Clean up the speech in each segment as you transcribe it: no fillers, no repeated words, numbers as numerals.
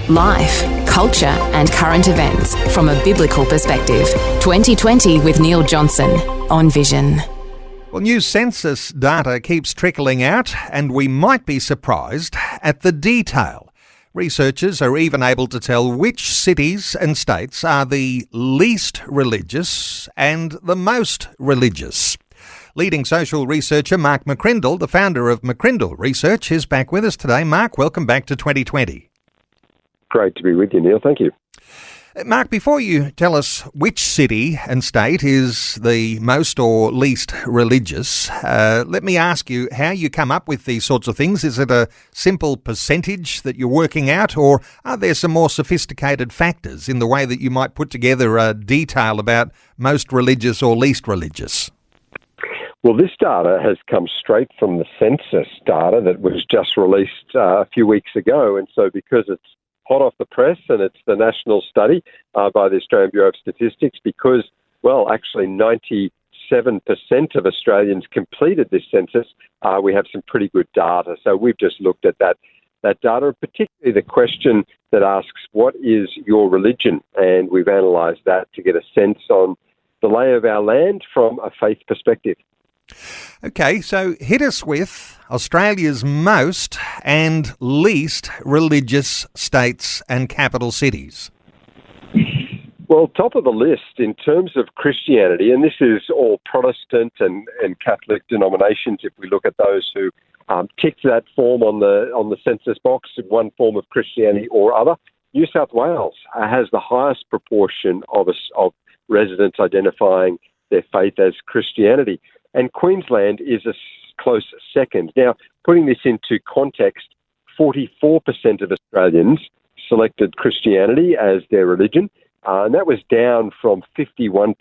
Life, culture and current events from a biblical perspective. 2020 with Neil Johnson on Vision. Well, new census data keeps trickling out, and we might be surprised at the detail. Researchers are even able to tell which cities and states are the least religious and the most religious. Leading social researcher Mark McCrindle, the founder of McCrindle Research, is back with us today. Mark, welcome back to 2020. Great to be with you, Neil. Thank you. Mark, before you tell us which city and state is the most or least religious, let me ask you how you come up with these sorts of things. Is it a simple percentage that you're working out, or are there some more sophisticated factors in the way that you might put together a detail about most religious or least religious? Well, this data has come straight from the census data that was just released a few weeks ago, and so because it's hot off the press, and it's the national study by the Australian Bureau of Statistics, because, well, actually 97% of Australians completed this census. We have some pretty good data. So we've just looked at that data, particularly the question that asks, what is your religion? And we've analysed that to get a sense on the lay of our land from a faith perspective. Okay, so hit us with Australia's most and least religious states and capital cities. Well, top of the list in terms of Christianity, and this is all Protestant and Catholic denominations, if we look at those who tick that form on the census box, one form of Christianity or other, New South Wales has the highest proportion of residents identifying their faith as Christianity. And Queensland is a close second. Now, putting this into context, 44% of Australians selected Christianity as their religion, and that was down from 51%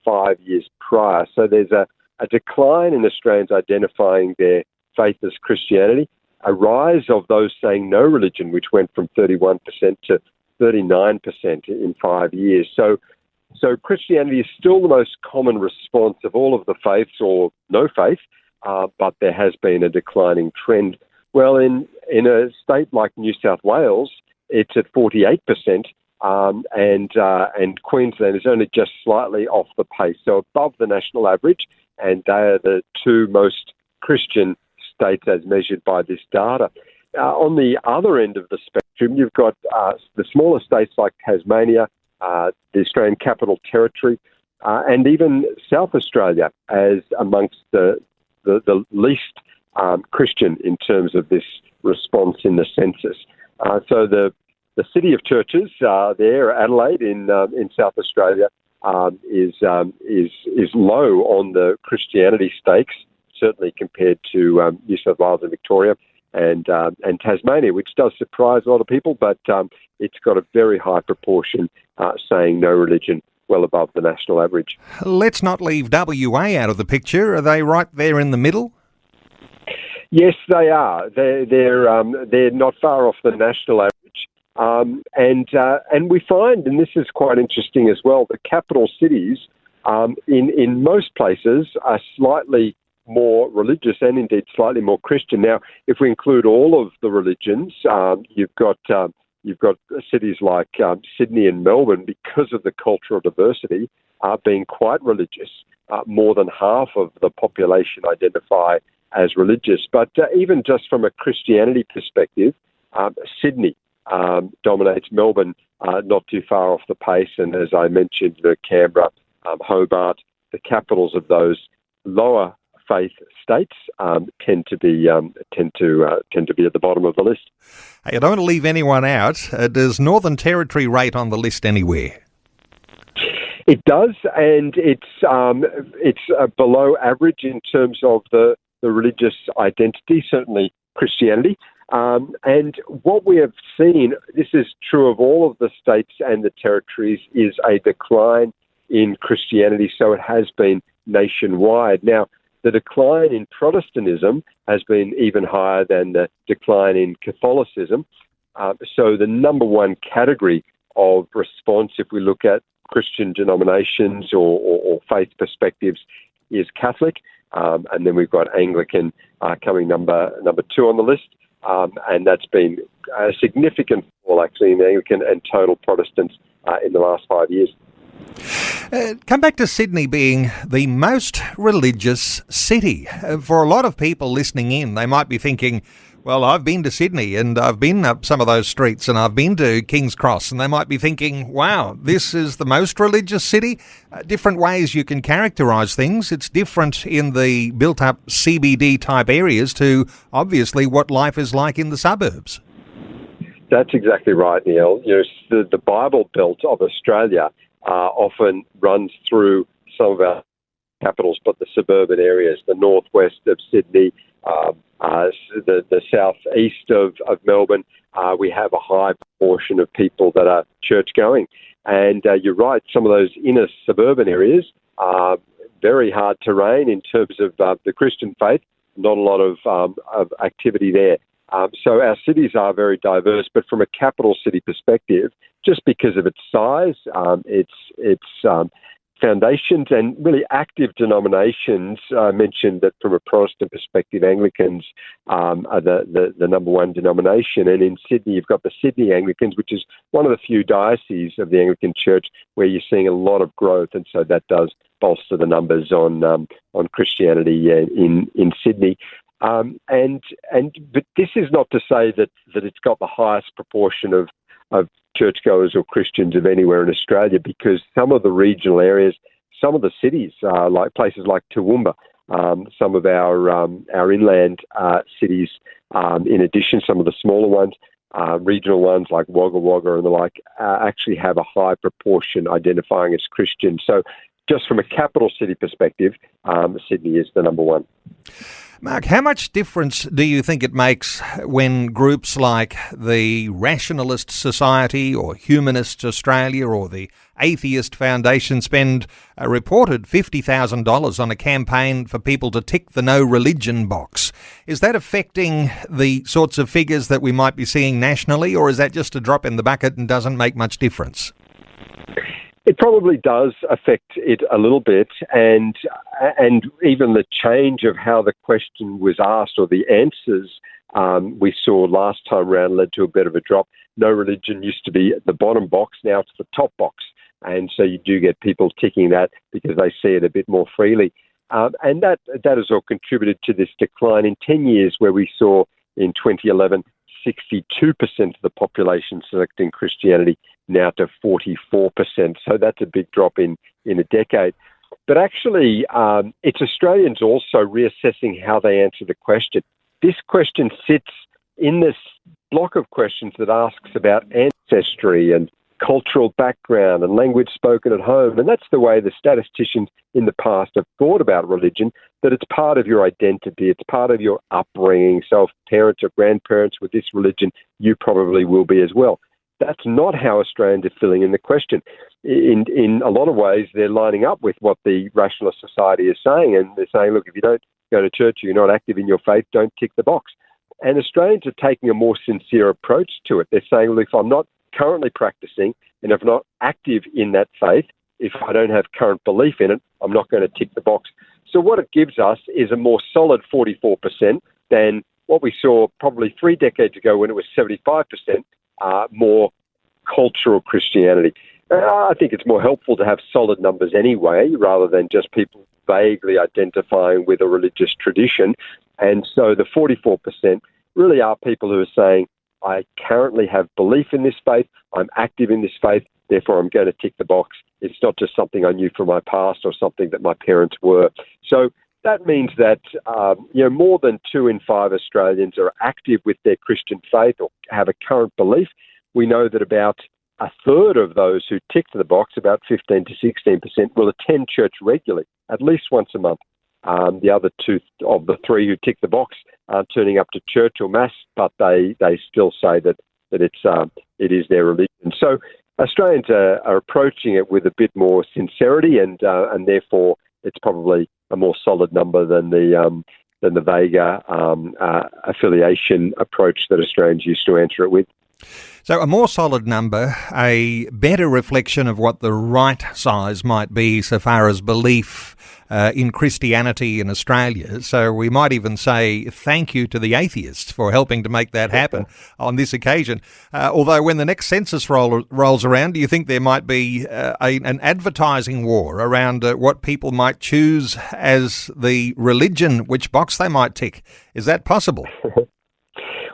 5 years prior. So there's a decline in Australians identifying their faith as Christianity, a rise of those saying no religion, which went from 31% to 39% in 5 years. So Christianity is still the most common response of all of the faiths, or no faith, but there has been a declining trend. Well, in a state like New South Wales, it's at 48%, and Queensland is only just slightly off the pace, so above the national average, and they are the two most Christian states as measured by this data. On the other end of the spectrum, you've got the smaller states like Tasmania, the Australian Capital Territory, and even South Australia as amongst the least Christian in terms of this response in the census. So the city of churches there, Adelaide in South Australia, is low on the Christianity stakes, certainly compared to New South Wales and Victoria and Tasmania, which does surprise a lot of people, but it's got a very high proportion saying no religion, well above the national average. Let's not leave WA out of the picture. Are they right there in the middle? Yes, they are. They're not far off the national average, and we find, and this is quite interesting as well, the capital cities in most places are slightly more religious and indeed slightly more Christian. Now, if we include all of the religions, you've got cities like Sydney and Melbourne, because of the cultural diversity, being quite religious. More than half of the population identify as religious. But even just from a Christianity perspective, Sydney dominates Melbourne, not too far off the pace. And as I mentioned, Canberra, Hobart, the capitals of those lower faith states tend to be at the bottom of the list. Hey, I don't want to leave anyone out. Does Northern Territory rate on the list anywhere? It does, and it's below average in terms of the religious identity, certainly Christianity. And what we have seen, this is true of all of the states and the territories, is a decline in Christianity. So it has been nationwide. Now, the decline in Protestantism has been even higher than the decline in Catholicism. So the number one category of response, if we look at Christian denominations or faith perspectives, is Catholic. And then we've got Anglican coming number two on the list. and that's been a significant fall actually in Anglican and total Protestants in the last 5 years. Come back to Sydney being the most religious city. For a lot of people listening in, they might be thinking, well, I've been to Sydney and I've been up some of those streets and I've been to King's Cross, and they might be thinking, wow, this is the most religious city. Different ways you can characterise things. It's different in the built-up CBD type areas to obviously what life is like in the suburbs. That's exactly right, Neil. The Bible Belt of Australia often runs through some of our capitals, but the suburban areas, the northwest of Sydney, the southeast of Melbourne, we have a high proportion of people that are church-going. And you're right, some of those inner suburban areas are very hard terrain in terms of the Christian faith, not a lot of activity there. So our cities are very diverse, but from a capital city perspective, just because of its size, its foundations and really active denominations. I mentioned that from a Protestant perspective, Anglicans are the number one denomination. And in Sydney, you've got the Sydney Anglicans, which is one of the few dioceses of the Anglican Church where you're seeing a lot of growth. And so that does bolster the numbers on Christianity in Sydney. But this is not to say that it's got the highest proportion of churchgoers or Christians of anywhere in Australia, because some of the regional areas, some of the cities, like places like Toowoomba, some of our inland cities, in addition, some of the smaller ones, regional ones like Wagga Wagga and the like, actually have a high proportion identifying as Christian. So just from a capital city perspective, Sydney is the number one. Mark, how much difference do you think it makes when groups like the Rationalist Society or Humanists Australia or the Atheist Foundation spend a reported $50,000 on a campaign for people to tick the no religion box? Is that affecting the sorts of figures that we might be seeing nationally, or is that just a drop in the bucket and doesn't make much difference? It probably does affect it a little bit, and even the change of how the question was asked or the answers we saw last time round led to a bit of a drop. No religion used to be at the bottom box, now it's the top box, and so you do get people ticking that because they see it a bit more freely, and that has all contributed to this decline in 10 years where we saw in 2011 62% of the population selecting Christianity, now to 44%. So that's a big drop in a decade. But actually, it's Australians also reassessing how they answer the question. This question sits in this block of questions that asks about ancestry and cultural background and language spoken at home. And that's the way the statisticians in the past have thought about religion, that it's part of your identity, it's part of your upbringing. So if parents or grandparents with this religion, you probably will be as well. That's not how Australians are filling in the question. In a lot of ways, they're lining up with what the Rationalist Society is saying, and they're saying, look, if you don't go to church, you're not active in your faith, don't tick the box. And Australians are taking a more sincere approach to it. They're saying, look, if I'm not currently practicing and if I'm not active in that faith, if I don't have current belief in it, I'm not going to tick the box. So what it gives us is a more solid 44% than what we saw probably 3 decades ago when it was 75%, more cultural Christianity. I think it's more helpful to have solid numbers anyway, rather than just people vaguely identifying with a religious tradition. And so the 44% really are people who are saying, I currently have belief in this faith, I'm active in this faith, therefore I'm going to tick the box. It's not just something I knew from my past or something that my parents were. So that means that more than 2 in 5 Australians are active with their Christian faith or have a current belief. We know that about a third of those who tick the box, about 15 to 16%, will attend church regularly, at least once a month. The other 2 of the 3 who tick the box aren't turning up to church or mass, but they still say that it is their religion. So Australians are approaching it with a bit more sincerity, and therefore it's probably a more solid number than the vaguer affiliation approach that Australians used to answer it with. So a more solid number, a better reflection of what the right size might be so far as belief in Christianity in Australia. So we might even say thank you to the atheists for helping to make that happen on this occasion. Although when the next census rolls around, do you think there might be an advertising war around what people might choose as the religion, which box they might tick? Is that possible?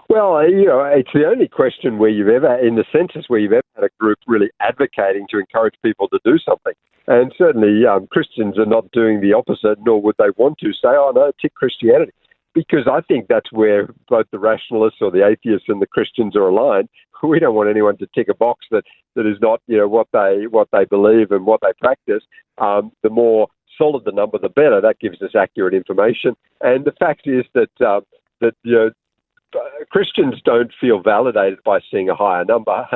Well, it's the only question where you've ever, in the census, where you've ever had a group really advocating to encourage people to do something. And certainly Christians are not doing the opposite, nor would they want to say, oh, no, tick Christianity. Because I think that's where both the rationalists or the atheists and the Christians are aligned. We don't want anyone to tick a box that is not, what they believe and what they practice. The more solid the number, the better. That gives us accurate information. And the fact is that Christians don't feel validated by seeing a higher number.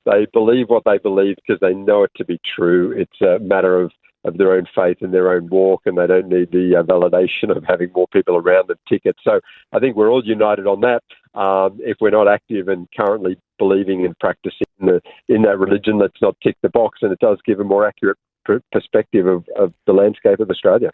They believe what they believe because they know it to be true. It's a matter of their own faith and their own walk, and they don't need the validation of having more people around them tick it. So I think we're all united on that. If we're not active and currently believing and practicing in that religion, let's not tick the box, and it does give a more accurate perspective of the landscape of Australia.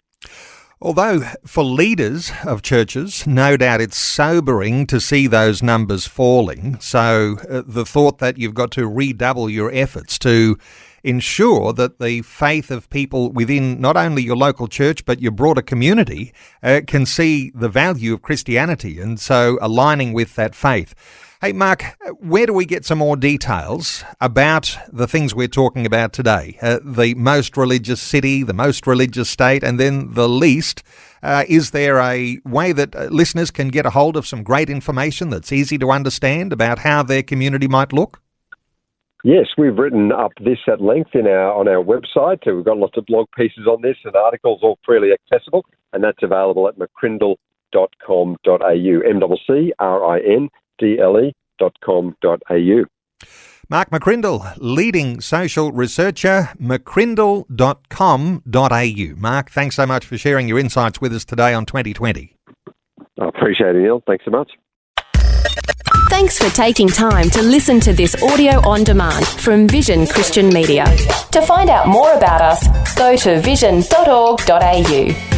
Although for leaders of churches, no doubt it's sobering to see those numbers falling. So the thought that you've got to redouble your efforts to ensure that the faith of people within not only your local church but your broader community can see the value of Christianity, and so aligning with that faith. Hey, Mark, where do we get some more details about the things we're talking about today? The most religious city, the most religious state, and then the least. Is there a way that listeners can get a hold of some great information that's easy to understand about how their community might look? Yes, we've written up this at length on our website. So we've got lots of blog pieces on this and articles, all freely accessible, and that's available at McCrindle.com.au, MCCRINDLE.com.au. Mark McCrindle, leading social researcher, McCrindle.com.au. Mark, thanks so much for sharing your insights with us today on 2020. I appreciate it, Neil. Thanks so much. Thanks for taking time to listen to this audio on demand from Vision Christian Media. To find out more about us, go to vision.org.au.